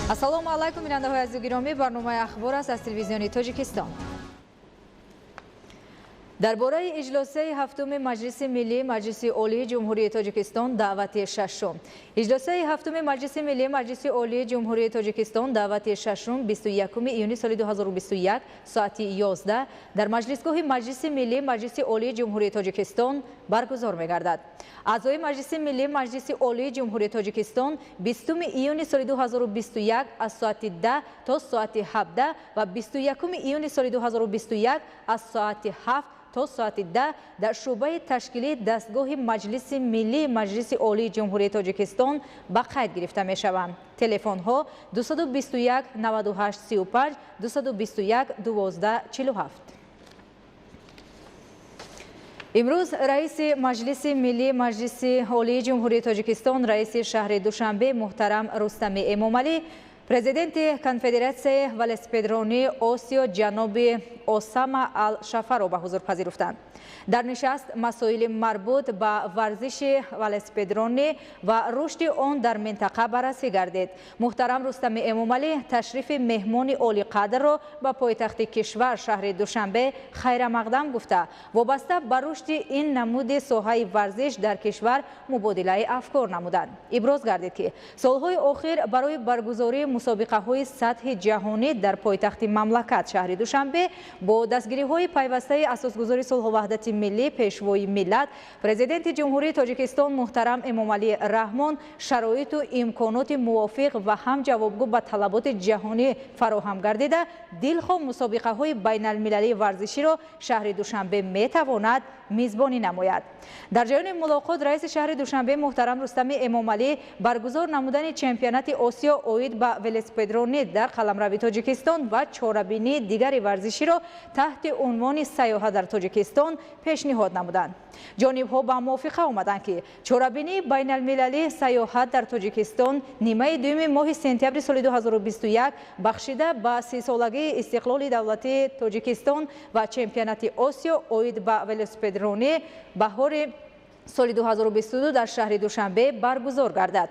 ассалому алайкум бинандаҳои азизу гиромӣ, барномаи ахбор аст аз телевизиони Тоҷикистон. дар бораи иҷлосаи ҳафтуми Маҷлиси Миллии Маҷлиси Олии Ҷумҳурии Тоҷикистон даъвати шашум. Иҷлосаи ҳафтуми Маҷлиси Миллии Маҷлиси Олии Ҷумҳурии Тоҷикистон даъвати шашум 21 июни соли 2021 соати 11 дар маҷлисгоҳи Маҷлиси Миллии Маҷлиси Олии Ҷумҳурии Тоҷикистон баргузор мегардад. аъзои Маҷлиси Миллии Маҷлиси Олии Ҷумҳурии Тоҷикистон 20 июни соли 2021 аз соати 10 то соати 17 ва 21 июни соли 2021 аз соати 7 то соати 10 дар шӯъбаи ташкилии дастгоҳи Маҷлиси Миллии Маҷлиси Олии Ҷумҳурии Тоҷикистон ба қайд гирифта мешаванд. телефонҳо 221 98 35 221 12 47. имрӯз раиси Маҷлиси Миллии Маҷлиси Олии Ҷумҳурии Тоҷикистон, раиси шаҳри Душанбе муҳтарам Рустами Эмомалӣ, президенти конфедератсияи велосипедронии Осиё ҷаноби Осама Ал-Шафаро ба ҳузур пазируфтанд. дар нишаст масоили марбут ба варзиши велосипедронӣ ва рушди он дар минтақа баррасӣ гардид. муҳтарам Рустами Эмомалӣ ташрифи меҳмони олиқадрро ба пойтахти кишвар шаҳри Душанбе хайрамақдам гуфта, вобаста ба рушди ин намуди соҳаи варзиш дар кишвар мубодилаи афкор намуданд. иброз гардид ки солҳои охир барои баргузории мусобиқаҳои сатҳи ҷаҳонӣ дар пойтахти мамлакат шаҳри Душанбе бо дастгириҳои пайвастаи асосгузори сулҳу ваҳдати миллӣ пешвои миллат президенти ҷумҳурии Тоҷикистон муҳтарам Эмомалӣ Раҳмон шароиту имконоти мувофиқ ва ҳам ҷавобгӯ ба талаботи ҷаҳонӣ фароҳам гардида дилхоҳ мусобиқаҳои байналмилалии варзиширо шаҳри Душанбе метавонад мизбонӣ намояд. дар ҷаёни мулоқот раиси шаҳри Душанбе муҳтарам Рустами Эмомалӣ баргузор намудани чемпионати Осиё оид ба велосипедронӣ дар қаламрави Тоҷикистон ва чорабинии дигари варзиширо таҳти унвони сайёҳат дар Тоҷикистон пешниҳод намуданд. ҷонибҳо ба мувофиқа омаданд ки чорабинии байналмилалии сайёҳат дар Тоҷикистон нимаи дуюми моҳи сентябри соли 2021 бахшида ба 30-солагии истиқлоли давлатии Тоҷикистон ва чемпионати Осиё оид ба велосипедронӣ баҳори соли 2022 дар шаҳри Душанбе баргузор гардад.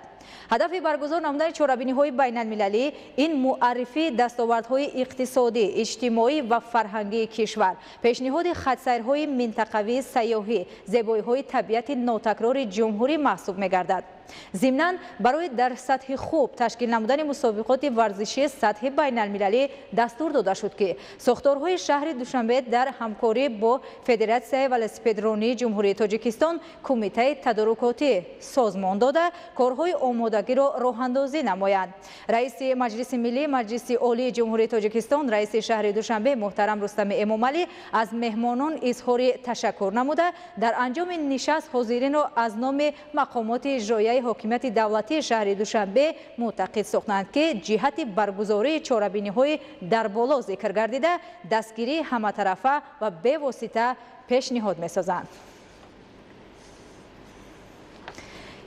ҳадафи баргузор намудани чорабиниҳои байналмилалӣ ин муаррифии дастовардҳои иқтисодӣ, иҷтимоӣ ва фарҳангии кишвар, пешниҳоди хатсайрҳои минтақавии сайёҳӣ, зебоиҳои табиати нотакрори ҷумҳурӣ маҳсуб мегардад. зимнан барои дар сатҳи хуб ташкил намудани мусобиқоти варзишии сатҳи байналмилалӣ дастур дода шуд ки сохторҳои шаҳри Душанбе дар ҳамкорӣ бо Федератсияи велосипедронии Ҷумҳурии Тоҷикистон кумитаи тадорукотӣ созмон дода корҳои омодагиро роҳандозӣ намоянд. раиси Маҷлиси Миллии Маҷлиси Олии Ҷумҳурии Тоҷикистон, раиси шаҳри Душанбе муҳтарам Рустами Эмомалӣ аз меҳмонон изҳори ташаккур намуда дар анҷоми нишаст ҳозиринро аз номи мақомоти иҷроияи ҳокимияти давлатии шаҳри Душанбе мӯътақид сохтанд ки ҷиҳати баргузории чорабиниҳои дар боло зикр гардида дастгирии ҳаматарафа ва бевосита пешниҳод месозанд.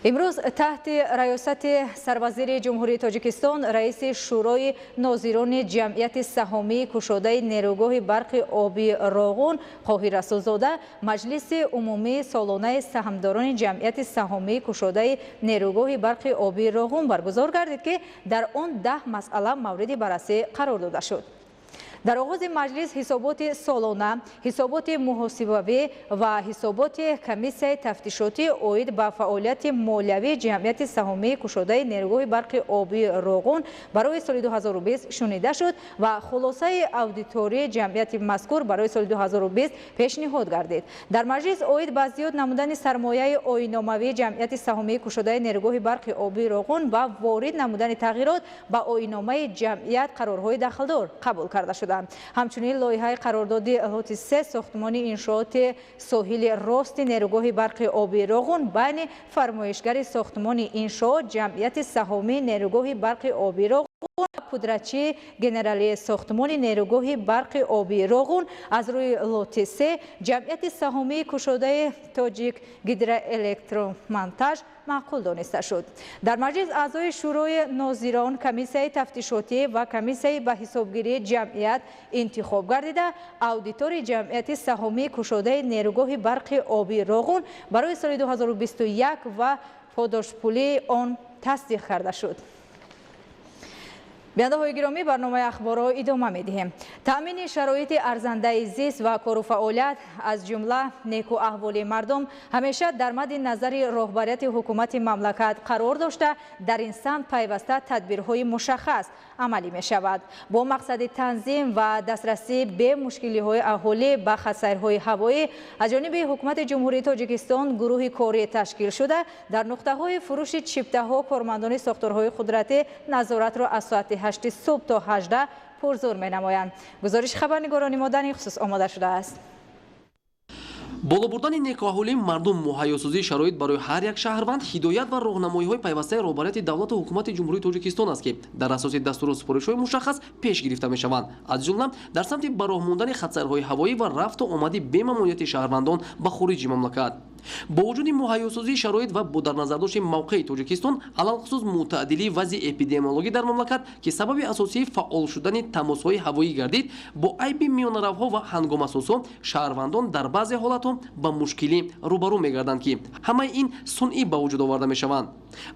имрӯз таҳти раёсати сарвазири ҷумҳурии Тоҷикистон раиси шӯрои нозирони ҷамъияти саҳомии кушодаи нерӯгоҳи барқи оби Роғун Хоҳӣ Расулзода маҷлиси умумии солонаи саҳмдорони ҷамъияти саҳомии кушодаи нерӯгоҳи барқи оби Роғун баргузор гардид ки дар он 10 масъала мавриди баррасӣ қарор дода шуд. дар оғози маҷлис ҳисоботи солона, ҳисоботи муҳосибавӣ ва ҳисоботи комиссияи тафтишотӣ оид ба фаъолияти молиявии ҷамъияти саҳомии кушодаи нерӯгоҳи барқи оби Роғун барои соли 2020 шунида шуд ва хулосаи аудитории ҷамъияти мазкур барои соли 2020 пешниҳод гардид. дар маҷлис оид ба зиёд намудани сармояи оинномавии ҷамъияти саҳомии кушодаи нерӯгоҳи барқи оби Роғун ва ворид намудани тағйирот ба оинномаи ҷамъият қарорҳои дахлдор қабул карда шуд. ҳамчунин лоиҳаи қарордоди лоти 3 сохтмони иншооти соҳили рости нерӯгоҳи барқи оби Роғун байни фармоишгари сохтмони иншоот ҷамъияти саҳомии нерӯгоҳи барқи оби Роғун пудратчии генералии сохтмони нерӯгоҳи барқи оби Роғун аз рӯи лоти 3 ҷамъияти саҳомии кушодаи Тоҷик гидроэлектромонтаж маъқул дониста шуд. дар маҷлис аъзои шӯрои нозирон, комиссияи тафтишотӣ ва комиссияи ба ҳисобгирии ҷамъият интихоб гардида аудитори ҷамъияти саҳомии кушодаи нерӯгоҳи барқи оби Роғун барои соли 2021 ва подошпулии он тасдиқ карда шуд. بیانده گرامی برنامه اخبار را ادامه می‌دهیم. تأمین شرایط ارزنده زیست و کار و فعالیت از جمله نیکو احوال مردم همیشه در مد نظر رهبریت حکومت مملکت قرار داشته در این سمت پیوسته تدبیرهای مشخص عملی می شود با مقصد تنظیم و دسترسی به مشکلات اهالی به خطرهای هوایی. از جانب حکومت جمهوری تاجیکستان گروه کاری تشکیل شده در نقطه‌های فروش چیپته‌ها کارمندان ساختارهای قدرتی نظارت را از ساعت 8 صبح تا 18 پرزور می نمایند. گزارش خبرنگاران ما در این خصوص آماده شده است. боло бурдани некоҳолии мардум муҳайёсозии шароит барои ҳар як шаҳрванд ҳидоят ва роҳнамоиҳои пайвастаи роҳбарияти давлату ҳукумати ҷумҳурии тоҷикистон аст ки дар асоси дастуру супоришҳои мушаххас пеш гирифта мешаванд, аз ҷумла дар самти ба роҳ мондани хатсайрҳои ҳавоӣ ва рафту омади бемамнуияти шаҳрвандон ба хориҷи мамлакат. бо вуҷуди муҳайёсозии шароит ва бо дар назардошти мавқеи тоҷикистон алалхусус мутаъдилии вазъи эпидемиологӣ дар мамлакат ки сабаби асосии фаъол шудани тамосҳои ҳавоӣ гардид, бо айби миёнаравҳо ва ҳангомасозҳо шаҳрвандон дар баъзе ҳолатҳо ба мушкилӣ рӯбарӯ мегарданд ки ҳамаи ин сунъӣ ба вуҷуд оварда мешаванд,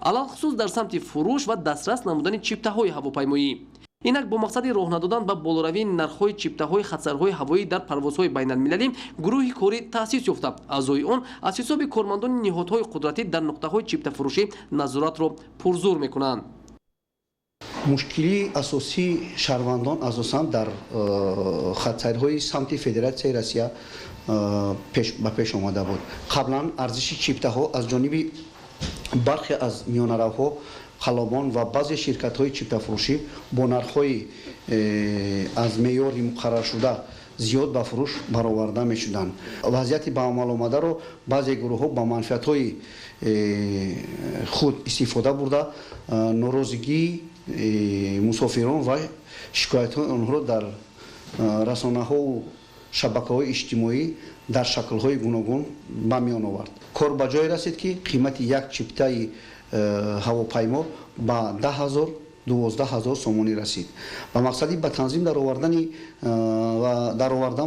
алалхусус дар самти фурӯш ва дастрас намудани чиптаҳои ҳавопаймоӣ. инак бо мақсади роҳ надодан ба болоравии нархҳои чиптаҳои хатсайрҳои ҳавоӣ дар парвозҳои байналмилалӣ гурӯҳи корӣ таъсис ёфта. аъзои он аз ҳисоби кормандони ниҳодҳои қудратӣ дар нуқтаҳои чиптафурӯшӣ назоратро пурзур мекунанд. мушкили асосии шаҳрвандон асосан дар хатсайрҳои самти федератсияи Россия ба пеш омада буд. қаблан арзиши чиптаҳо аз ҷониби бархе аз миёнаравҳо, халобон ва баъзе ширкатҳои чиптафурӯшӣ бо нархҳои аз меъёри муқарраршуда зиёд ба фурӯш бароварда мешуданд. вазъияти ба амал омадаро баъзе гурӯҳҳо ба манфиатҳои худ истифода бурда норозигии мусофирон ва шикоятҳои онҳоро дар расонаҳоу шабакаҳои иҷтимоӣ дар шаклҳои гуногун ба миён овард. кор ба ҷое расид ки қимати як чиптаи ҳавопаймо ба 10,000-12,000 сомонӣ расид. ба мақсади ба танзим даровардан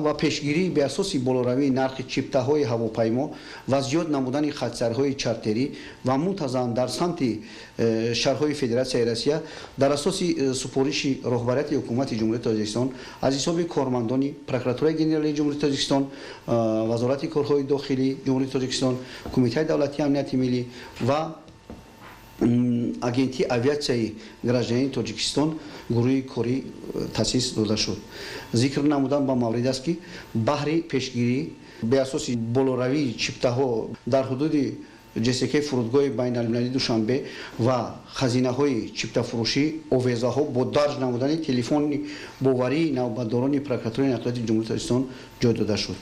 ва пешгирӣ беасоси болоравии нархи чиптаҳои ҳавопаймо ва зиёд намудани хатсайрҳои чартерӣ ва мунтазам дар самти шаҳрҳои федератсияи Россия дар асоси супориши роҳбарияти ҳукумати ҷумҳурии Тоҷикистон аз ҳисоби кормандони прокуратураи генералии ҷумҳурии Тоҷикистон, вазорати корҳои дохилии ҷумҳурии Тоҷикистон, кумитаи давлатии амнияти миллӣ ва агентии авиатсияи граждании Тоҷикистон гурӯҳи корӣ таъсис дода шуд. зикр намудан ба маврид аст ки баҳри пешгирӣ беасоси болоравии чиптаҳо дар ҳудуди ҷск фурудгоҳи байналмилалии Душанбе ва хазинаҳои чиптафурӯшӣ овезаҳо бо дарҷ намудани телефони боварии навбатдорони прокуратураи нақлиёти ҷумҳурии Тоҷикистон ҷой дода шуд.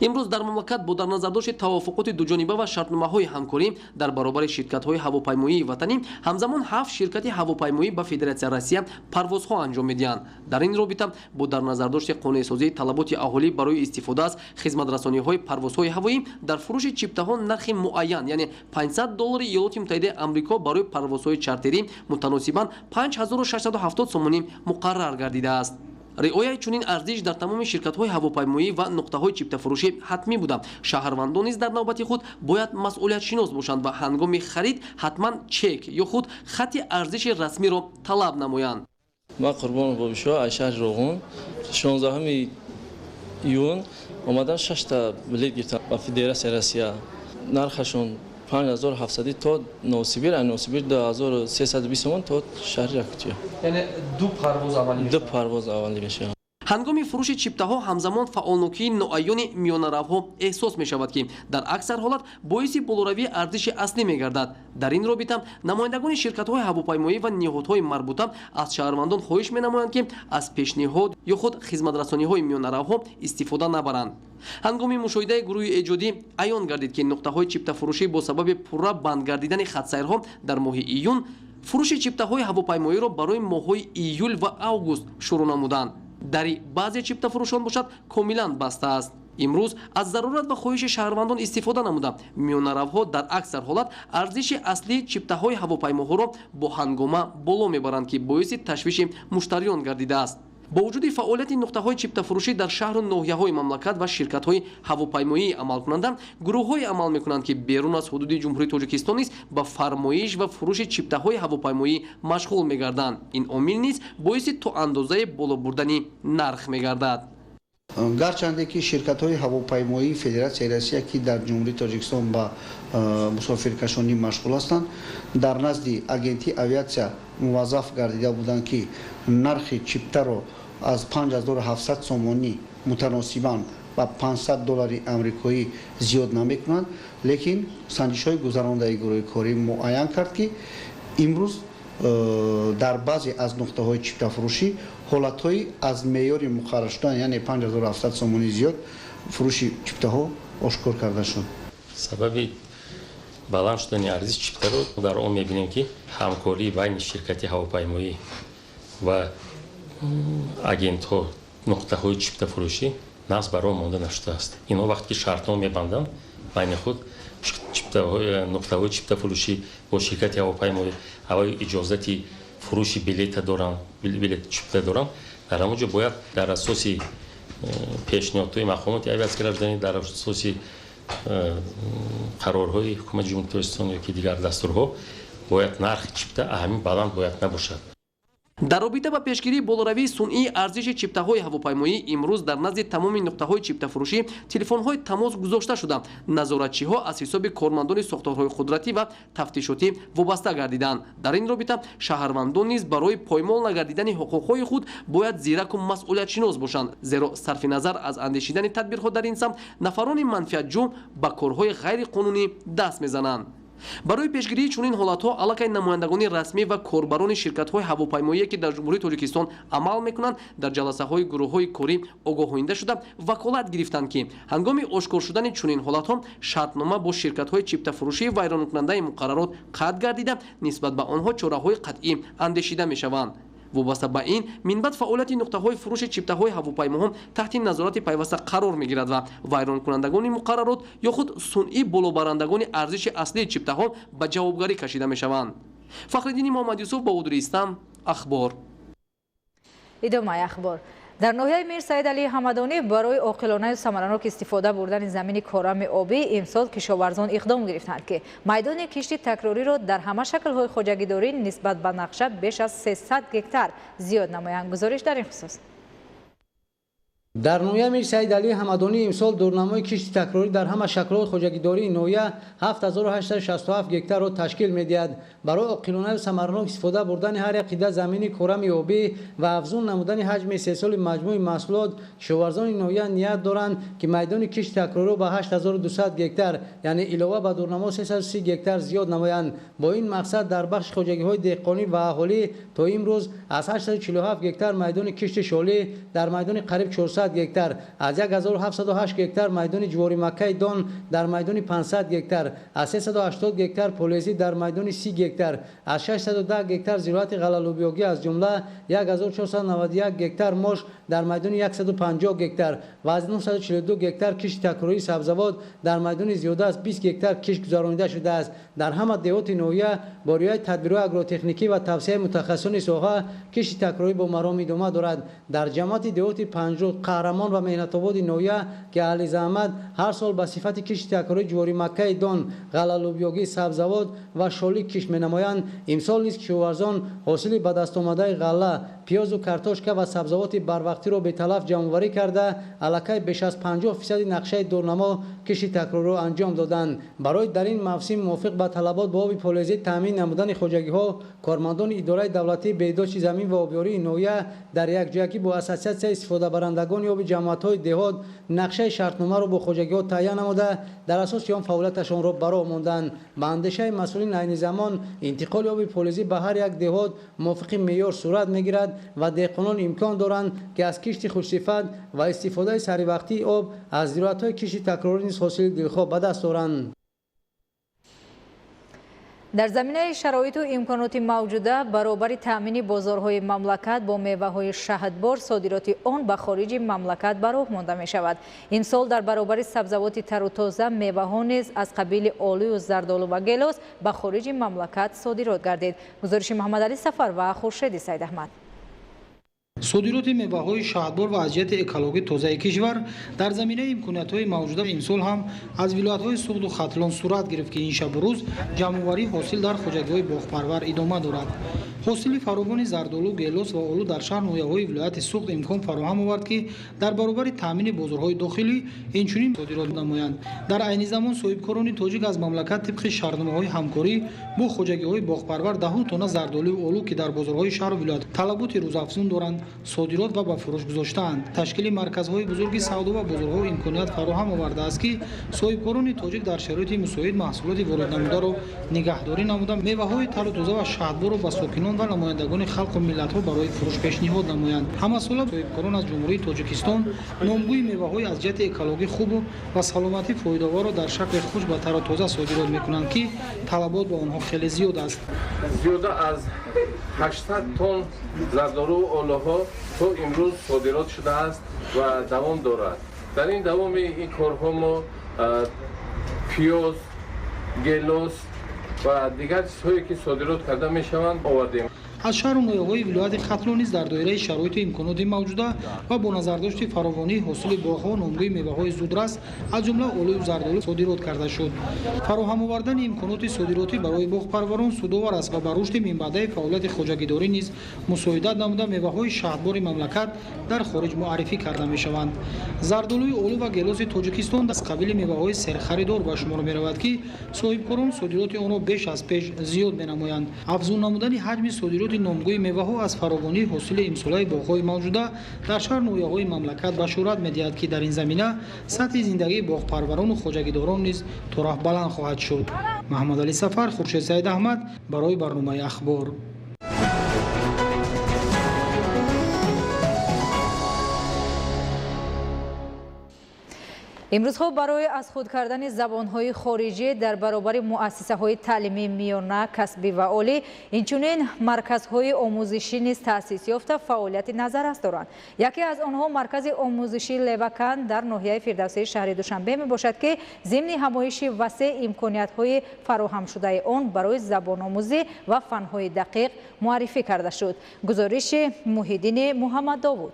имрӯз дар мамлакат бо дар назардошти тавофуқоти дуҷониба ва шартномаҳои ҳамкорӣ дар баробари ширкатҳои ҳавопаймоии ватанӣ ҳамзамон 7 ширкати ҳавопаймоӣ ба Федератсияи Россия парвозҳо анҷом медиҳанд. дар ин робита бо дар назардошти қонеъсозии талаботи аҳолӣ барои истифода аз хизматрасониҳои парвозҳои ҳавоӣ дар фурӯши чиптаҳо нархи муайян, яъне $500 Иёлоти Муттаҳидаи Амрико барои парвозҳои чартерӣ мутаносибан 5670 сомонӣ муқаррар гардидааст. риояи чунин арзиш дар тамоми ширкатҳои ҳавопаймоӣ ва нуқтаҳои чиптафурӯшӣ ҳатмӣ буда. шаҳрвандон низ дар навбати худ бояд масъулиятшинос бошанд ва ҳангоми харид ҳатман чек ё худ хати арзиши расмиро талаб намоянд. ман Қурбонов Бобишо аз шаҳри Роғун 16 июн омадам 6 та билет гирифтам ба Федератсияи Россия. нархашон 5700 то Новосибир, а Новосибир 2320 сомон то шаҳри Якутия. яъне ду парвоз аввалӣ мешавад. ҳангоми фурӯши чиптаҳо ҳамзамон фаъолнокии ноайёни миёнаравҳо эҳсос мешавад ки дар аксар ҳолат боиси болоравии арзиши аслӣ мегардад. дар ин робита намояндагони ширкатҳои ҳавопаймоӣ ва ниҳодҳои марбута аз шаҳрвандон хоҳиш менамоянд ки аз пешниҳод ё худ хизматрасониҳои миёнаравҳо истифода набаранд. ҳангоми мушоҳидаи гурӯҳи эҷодӣ аён гардид ки нуқтаҳои чиптафурӯшӣ бо сабаби пурра банд гардидани хатсайрҳо дар моҳи июн фурӯши чиптаҳои ҳавопаймоиро барои моҳҳои июл ва август шурӯъ намуданд. дари баъзе чиптафурӯшон бошад комилан баста аст. имрӯз аз зарурат ва хоҳиши шаҳрвандон истифода намуда миёнаравҳо дар аксар ҳолат арзиши аслии чиптаҳои ҳавопаймоҳоро бо ҳангома боло мебаранд ки боиси ташвиши муштариён гардидааст. با وجود فعالیت نقطه‌های چیپتافروشی در شهر و ناحیه‌های مملکت و شرکت‌های هواپیمایی عمل کننده، گروه‌های عمل می‌کنند که بیرون از حدود جمهوری تاجیکستان نیز با فرمایش و فروش چیپته‌های هواپیمایی مشغول می‌گردند. این عامل نیز باعث تو اندازه بالا بردن نرخ می‌گردد. гарчанде ки ширкатҳои ҳавопаймоии федератсияи россия ки дар ҷумҳурии тоҷикистон ба мусофиркашонӣ машғул ҳастанд дар назди агентии авиатсия муваззаф гардида буданд ки нархи чиптаро аз 5700 сомонӣ мутаносибан ба $500 амрикоӣ зиёд намекунанд, лекин санҷишҳои гузаронадаи гурӯҳи корӣ муайян кард ки имрӯз дар баъзе аз нуқтаҳои чиптафурӯшӣ ҳолатҳои аз меъёри муқаррар шудан, яъне 5700 сомонӣ зиёд фурӯши чиптаҳо ошкор карда шуд. Сабаби баланд шудани арзи чиптаро дар он мебинем ки ҳамкории байни ширкати ҳавопаймоӣ ва агентҳо нуқтаҳои чиптафурӯшӣ нағз ба роҳ монда нашудааст. Инҳо вақте ки шартнома мебанданд байни худ нуқтаҳои чиптафурӯшӣ бо ширкати ҳавопаймоӣ ҳавои иҷозати фурӯши билета доранд, билет чипта доранд, дар ҳамон ҷо бояд дар асоси пешниҳодҳои мақомоти авиатсияи раҷданӣ, дар асоси қарорҳои ҳукумати ҷумҳурии тоҷикистон ёки дигар дастурҳо бояд нархи чипта аҳамин баланд бояд набошад. дар робита ба пешгирии болоравии сунъии арзиши чиптаҳои ҳавопаймоӣ имрӯз дар назди тамоми нуқтаҳои чиптафурӯшӣ телефонҳои тамос гузошта шуда назоратчиҳо аз ҳисоби кормандони сохторҳои қудратӣ ва тафтишотӣ вобаста гардиданд. дар ин робита шаҳрвандон низ барои поймол нагардидани ҳуқуқҳои худ бояд зираку масъулиятшинос бошанд, зеро сарфи назар аз андешидани тадбирҳо дар ин самт нафарони манфиатҷӯ ба корҳои ғайриқонунӣ даст мезананд. барои пешгирии чунин ҳолатҳо аллакай намояндагони расмӣ ва корбарони ширкатҳои ҳавопаймоие ки дар ҷумҳурии тоҷикистон амал мекунанд дар ҷаласаҳои гурӯҳҳои корӣ огоҳонида шуда ваколат гирифтанд ки ҳангоми ошкор шудани чунин ҳолатҳо шартнома бо ширкатҳои чиптафурӯшии вайронкунандаи муқаррарот қатъ гардида нисбат ба онҳо чораҳои қатъӣ андешида мешаванд. вобаста ба ин минбаъд фаъолияти нуқтаҳои фурӯши чиптаҳои ҳавопаймоҳо таҳти назорати пайваста қарор мегирад ва вайронкунандагони муқаррарот ё худ сунъӣ болобарандагони арзиши аслии чиптаҳо ба ҷавобгарӣ кашида мешаванд. фахриддини муҳаммад Юсуф бо удуристам ахбор. идомаи ахбор. дар ноҳияи Мир Саид Алии Ҳамадонӣ барои оқилонаю самаранок истифода бурдани замини корами обӣ имсол кишоварзон иқдом гирифтанд ки майдони кишти такрориро дар ҳама шаклҳои хоҷагидорӣ нисбат ба нақша беш аз 300 гектар зиёд намоянд. гузориш дар ин хусус. дар ноҳияи Мир Саид Алии Ҳамадонӣ имсол дурнамои кишти такрорӣ дар ҳама шаклҳои хоҷагидории ноҳия 7867 гектарро ташкил медиҳад. барои оқилонаю самаранок истифода бурдани ҳар як қида замини корами обӣ ва афзун намудани ҳаҷми истеҳсоли маҷмӯи маҳсулот кишоварзони ноҳия ният доранд ки майдони кишти такрориро ба 8200 гектар, яъне илова ба дурнамо 330 гектар зиёд намоянд. бо ин мақсад дар бахши хоҷагиҳои деҳқонӣ ва аҳолӣ то имрӯз аз 847 гектар майдони кишти шолӣ дар майдони қариб 400 гектар, аз 1708 гектар майдони ҷувори маккаи дон дар майдони 500 гектар, аз 380 гектар полезӣ дар майдони 30 гектар, аз 610 гектар зироати ғалалубёгӣ аз ҷумла 1491 гектар мош дар майдони 150 гектар ва аз 942 гектар кишти такрории сабзавот дар майдони зиёда аз 20 гектар кишт гузаронида шудааст. дар ҳама деҳоти ноҳия бо риояи тадбирҳои агротехникӣ ва тавсеяи мутахассисони соҳа кишти такрорӣ бо маром идома дорад. дар ҷамъияти деҳоти Панҷрӯд, Қаҳрамон ва меҳнатободи ноҳия ки аҳли заҳмат ҳар сол ба сифати кишти такрории ҷувори маккаи дон, ғалалубёгӣ, сабзавот ва шолӣ кишт менамоянд, имсол низ кишоварзон ҳосили ба дастомадаи ғалла, пиёзу картошка ва сабзавоти барвақтиро беталаф ҷамъоварӣ карда аллакай беш аз 50% нақшаи дурнамо кишти такрориро анҷом доданд. барои дар ин мавсим мувофиқ ба талабот ба оби полезӣ таъмин намудани хоҷагиҳо, кормандони идораи давлатии беҳдошти замин ва обёрии ноҳия дар якҷоягӣ бо ассотсиатсияи истифодабарандагони оби ҷамъиятҳои деҳот нақшаи шартномаро бо хоҷагиҳо таҳия намуда дар асоси он фаъолияташонро ба роҳ монданд. ба андешаи масъулин айни замон интиқоли оби полезӣ ба ҳар як деҳот мувофиқи меъёр сурат мегирад ва деҳқонон имкон доранд ки аз кишти хушсифат ва истифодаи саривақтии об аз зироатҳои кишти такрорӣ низ ҳосили дилхоҳ ба даст оранд. дар заминаи шароиту имконоти мавҷуда баробари таъмини бозорҳои мамлакат бо меваҳои шаҳдбор содироти он ба хориҷи мамлакат ба роҳ монда мешавад. имсол дар баробари сабзавоти тару тоза меваҳо низ аз қабили олӯ, зардолу ва гелос ба хориҷи мамлакат содирот гардид. гузориши Муҳаммадалӣ Сафар ва Хуршеди Саидаҳмад. صادرات میوه‌های شهردار و وضعیت اکولوژی تازه کشور در زمینه امکانات‌های موجود امسال هم از ولایت‌های سوخت و ختلان صورت گرفت که این شب و روز جمع‌آوری حاصل در خوجگی‌های باغپرور ادامه دارد. حاصل فراوان زردآلو، گیلاس و آلو در شهر نویاهای ولایت سوخت امکان فراهم آورد که در برابر تامین بازارهای داخلی اینچنین صادرات نمایند. در عین زمان صاحبکاران تاجیک از مملکت طبق شرطنامه‌های همکاری با خوجگی‌های باغپرور 10 تن زردآلو و آلو که در بازارهای شهر و ولایت طلبات روزافزون دارند صادرات و به فروش گذاشتند. تشکیل مرکزهای بزرگ سودا و بازارها امکانات فراهم آورده است که صاحبکاران تاجیک در شرایط مساعد محصولات وارد نموده را نگهداری نموده میوه‌های تر و تازه و شهردار را به ساکنان و نمایندگان خلق و ملت‌ها برای فروش پیشنهاد نمایند. همه سال صاحبکاران از جمهوری تاجیکستان نامگوی میوه‌های از جهت اکولوژی خوب و سلامتی فایده‌آور را در شکل خوش و تر و تازه صادرات می‌کنند که طلبات به آنها خیلی زیاد است. زیاده از 800 تن زردآلو و آلوها تا امروز صادرات شده است و دوام دارد. در این دوام این کارها ما پیاز، گیلاس و دیگر چیزهایی که صادرات کرده میشوند آوردیم. از شهر و نویاهای ولایت ختلان نیز در دایره شرایط امکانات موجوده و با نظرداشت فراوانی حاصل باغ‌ها و نامگوی میوه‌های زودرس از جمله آلو و زردآلو صادرات کرده شد. فراهم آوردن امکانات صادراتی برای باغپروران سودآور است و بر رشد منبع فعالیت خوجگیداری نیز مساعدت نموده میوه‌های شهردار مملکت در خارج معرفی کرده می‌شوند. زردآلوی آلو و گیلاس تاجیکستان از قبیل میوه‌های سرخریدار به شمار می‌رود که صاحبکاران صادرات آن را بیش از پیش زیاد می‌نمایند. افزون نمودن حجم صادرات نامگوی میوه‌ها از فراوانی حاصل امسال باغ‌های موجوده در شهر نویاهای مملکت بشارت می‌دهد که در این زمینه سطح زندگی باغپروران و خوجگیداران نیز طرح بلند خواهد شد. محمد علی سفر، خورشید سعید احمد برای برنامه اخبار. امروز خوب برای از خود کردن زبانهای خارجی در برابر مؤسسه‌های تعلیمی میانه، کسبی و عالی، اینچنین مرکزهای آموزشی نیز تأسیس یافته فعالیت نظر است دارند. یکی از آنها مرکز آموزشی لیوکن در ناحیه فردوسی شهر دوشنبه می باشد که ضمن همایش وسیع امکانیت‌های فراهم شده آن برای زبان آموزی و فن‌های دقیق معرفی کرده شد. گزارش محیدین محمد داوود.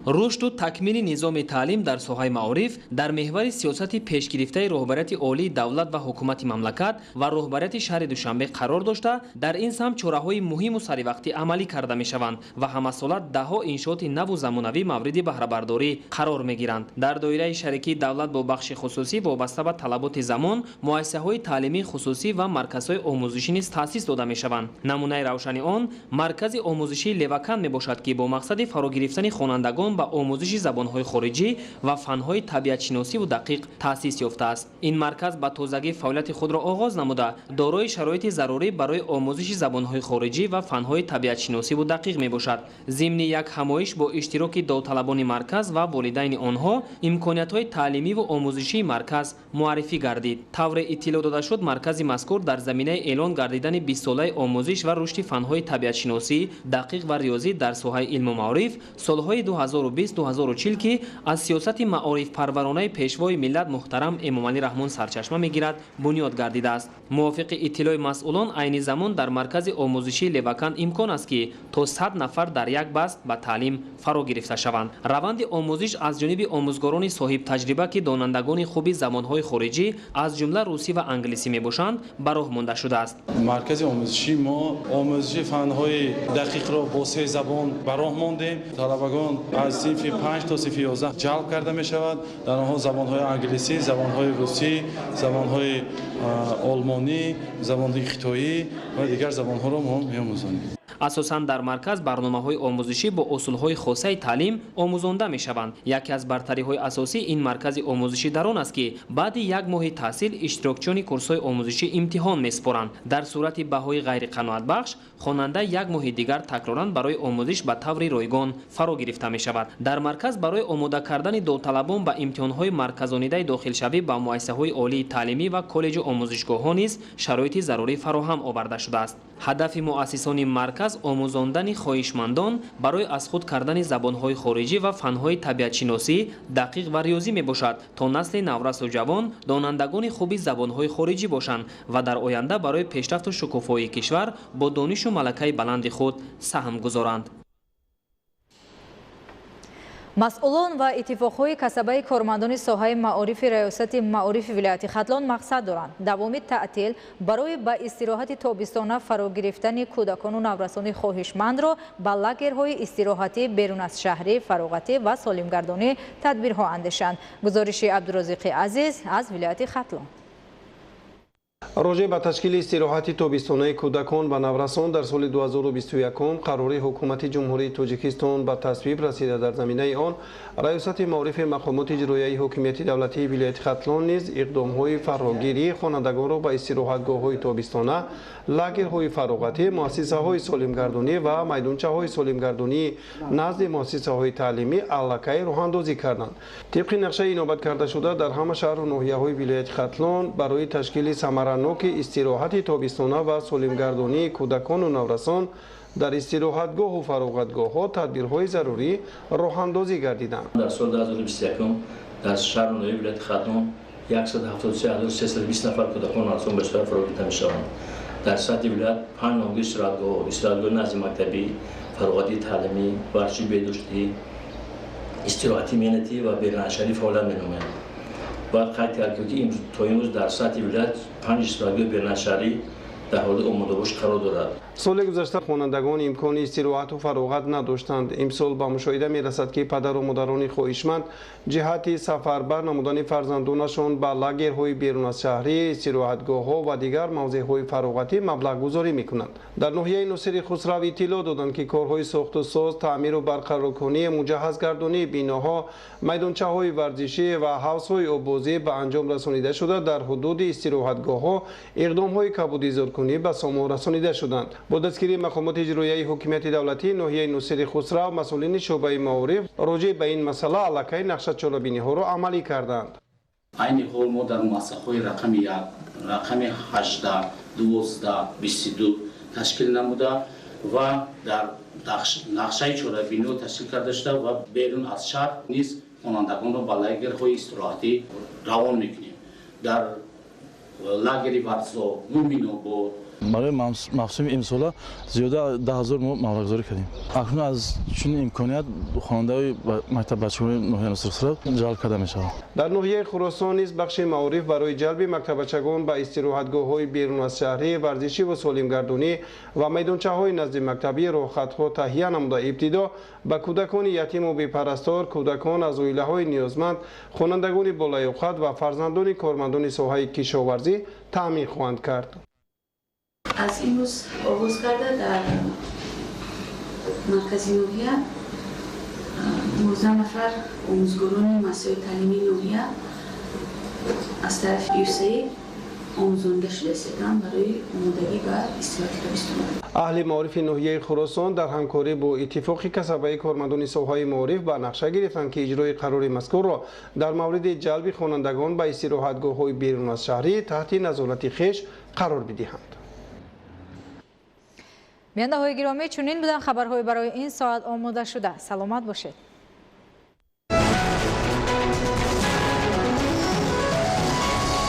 رشد و تکمیل نظام تعلیم در ساحه معارف در محور سیاست پیشگرفته رهبریت عالی دولت و حکومت مملکت و رهبریت شهر دوشنبه قرار داشته در این سمت چاره‌های مهم و سریع عملی کرده می‌شوند و همسالت ده‌ها انشاءات نو و زمانوی مورد بهره برداری قرار می‌گیرند. در دایره شریکی دولت با بخش خصوصی وابسته به طلبات زمان، مؤسسه‌های تعلیمی خصوصی و مرکزهای آموزشی نیز تأسیس داده می‌شوند. نمونه روشن آن مرکز آموزشی لیوکن میباشد که با مقصد فرا گرفتن خوانندگان با آموزش زبانهای خارجی و فنهای طبیعت شناسی و دقیق تأسیس یافته است. این مرکز با تازگی فعالیت خود را آغاز نموده دارای شرایط ضروری برای آموزش زبانهای خارجی و فنهای طبیعت شناسی و دقیق می باشد. ضمن یک همایش با اشتراک داوطلبان مرکز و والدین آنها امکانات‌های تعلیمی و آموزشی مرکز معرفی گردید. طور اطلاع داده شد مرکز مذکور در زمینه اعلان گردیدن 20 ساله آموزش و رشد فنهای طبیعت شناسی دقیق و ریاضی در ساحه علم و معارف سالهای 2020-2040 که از سیاست معارف پرورانه پیشوای ملت محترم امام علی رحمان سرچشمه میگیرد بنیاد گردیده است. موافق اطلاع مسئولان عین زمان در مرکز آموزشی لیوکن امکان است که تا 100 نفر در یک بست به تعلیم فرا گرفته شوند. روند آموزش از جانب آموزگاران صاحب تجربه که دانندگان خوبی زبانهای خارجی از جمله روسی و انگلیسی میباشند به راه مانده شده است. مرکز آموزشی ما آموزش فنهای دقیق را با 3 زبان به راه ماندیم. طلبگان از صنف 5 تا صنف 11 جلب کرده می شود. در آنها زبانهای انگلیسی، زبانهای روسی، زبانهای آلمانی، زبانهای خیتایی و دیگر زبانها را ما می‌آموزانیم. اساساً در مرکز برنامه‌های آموزشی با اصول‌های خاصه تعلیم آموزانده می‌شوند. یکی از برتری‌های اساسی این مرکز آموزشی در آن است که بعد یک ماه تحصیل اشتراکچیان کورس‌های آموزشی امتحان می‌سپارند. در صورت بهای غیر قناعت بخش خواننده یک ماه دیگر تکراراً برای آموزش به طور رایگان فرا گرفته می‌شود. در مرکز برای آماده کردن داوطلبان به امتحان‌های مرکزانیده داخلشوی با مؤسسه‌های عالی تعلیمی و کالج آموزشگاه‌ها نیز شرایط ضروری فراهم آورده شده است. هدف مؤسسان مرکز آموزاندن خواهشمندان برای از خود کردن زبانهای خارجی و فنهای طبیعت شناسی دقیق و ریاضی می باشد تا نسل نورس و جوان دانندگان خوبی زبانهای خارجی باشند و در آینده برای پیشرفت و شکوفایی کشور با دانش و ملکه بلند خود سهم گذارند. масъулон ва иттифоқҳои касабаи кормандони соҳаи маорифи раёсати маорифи вилояти Хатлон мақсад доранд давоми таътил барои ба истироҳати тобистона фаро гирифтани кӯдакону наврасони хоҳишмандро ба лагерҳои истироҳатӣ берун аз шаҳрӣ, фароғатӣ ва солимгардонӣ тадбирҳо андешанд. Гузориши Абдурозиқи Азиз аз вилояти Хатлон. роҷеъ ба ташкили истироҳати тобистонаи кӯдакон ва наврасон дар соли 2021 қарори ҳукумати ҷумҳурии Тоҷикистон ба тасвиб расида. Дар заминаи он раёсати маорифи мақомоти иҷроияи ҳокимияти давлатии вилояти Хатлон низ иқдомҳои фарогирии хонандагонро ба истироҳатгоҳҳои тобистона, лагерҳои фароғатӣ, муассисаҳои солимгардонӣ ва майдончаҳои солимгардонӣ назди муассисаҳои таълимӣ аллакай роҳандозӣ карданд. тибқи нақшаи инобат кардашуда дар ҳама шаҳру ноҳияҳои вилояти Хатлон барои ташкили самараноки истироҳати тобистона ва солимгардонии кӯдакону наврасон дар истироҳатгоҳу фароғатгоҳҳо тадбирҳои зарурӣ роҳандозӣ гардиданд. дар соли 2021 дар шаҳру ноҳияи вилояти Хатлон 173320 нафар кӯдакону наврасон ба истироҳат фаро гирифта мешаванд. дар сатҳи вилоят 5 номгир истироҳатгоҳи назди мактабӣ, фароғатии таълимӣ, варзиши беҳдоштӣ, истироҳати меҳнатӣ ва берунашарӣ фаъолият менамоянд. باید قید کرد که تا امروز در سطح ولایت 5 استراگاه برنشری در حال آماده باش قرار دارد. соли гузашта хонандагон имкони истироҳату фароғат надоштанд. имсол ба мушоҳида мерасад ки падару модарони хоҳишманд ҷиҳати сафарбар намудани фарзандонашон ба лагерҳои берун аз шаҳрӣ, истироҳатгоҳҳо ва дигар мавзеъҳои фароғатӣ маблағгузорӣ мекунанд. дар ноҳияи Носири Хусрав иттилоъ доданд ки корҳои сохту соз, таъмиру барқароркунӣ, муҷаҳҳазгардонии биноҳо, майдончаҳои варзишӣ ва ҳавзҳои оббозӣ ба анҷом расонида шуда дар ҳудуди истироҳатгоҳҳо иқдомҳои кабудизоркунӣ ба сомон расонида шуданд. با دستگیری مقامات اجرایی حکومت دولتی ناحیه نوسری خسرو مسئولین شعبه معارف راجع به این مسئله علاقه نقشه چاله‌بینی ها را عملی کردند. این حال ما در مؤسسه‌های رقم 1 رقم 18 12 22 تشکیل نموده و در نقشه چاله‌بینی تشکیل کرده شده و بیرون از شهر نیز خوانندگان را به لاگرهای استراحتی روان می‌کنیم. در لاگری ورزا مومین‌آباد برای موسم امسال زیاده 10000 ما مبلغ‌گذاری کردیم. اکنون از چنین امکانیت خواننده‌های مکتب بچگان ناحیه نصر خسرو جلب کرده می‌شود. در ناحیه خراسان نیز بخش معارف برای جلب مکتب بچگان به استراحتگاه‌های بیرون از شهری، ورزشی و سالمگردانی و میدانچه‌های نزد مکتبی راهخطها تهیه نموده. ابتدا به کودکان یتیم و بی‌پرستار، کودکان از عائله‌های نیازمند، خوانندگان بالیاقت و فرزندان کارمندان ساحه کشاورزی تامین خواهند کرد. از امروز آغاز کرده در مرکز ناحیه 19 نفر آموزگاران مسائل تعلیمی ناحیه از طرف USAID آموزانده شده هستند برای آمادگی به استراحت تابستان. اهل معارف ناحیه خراسان در همکاری با اتفاق کسبه کارمندان ساحه معارف به نقشه گرفتند که اجرای قرار مذکور را در مورد جلب خوانندگان به استراحتگاه‌های بیرون از شهری تحت نظارت خویش قرار بدهند. بیننده های گرامی چنین بودن خبرهای برای این ساعت آماده شده. سلامت باشید.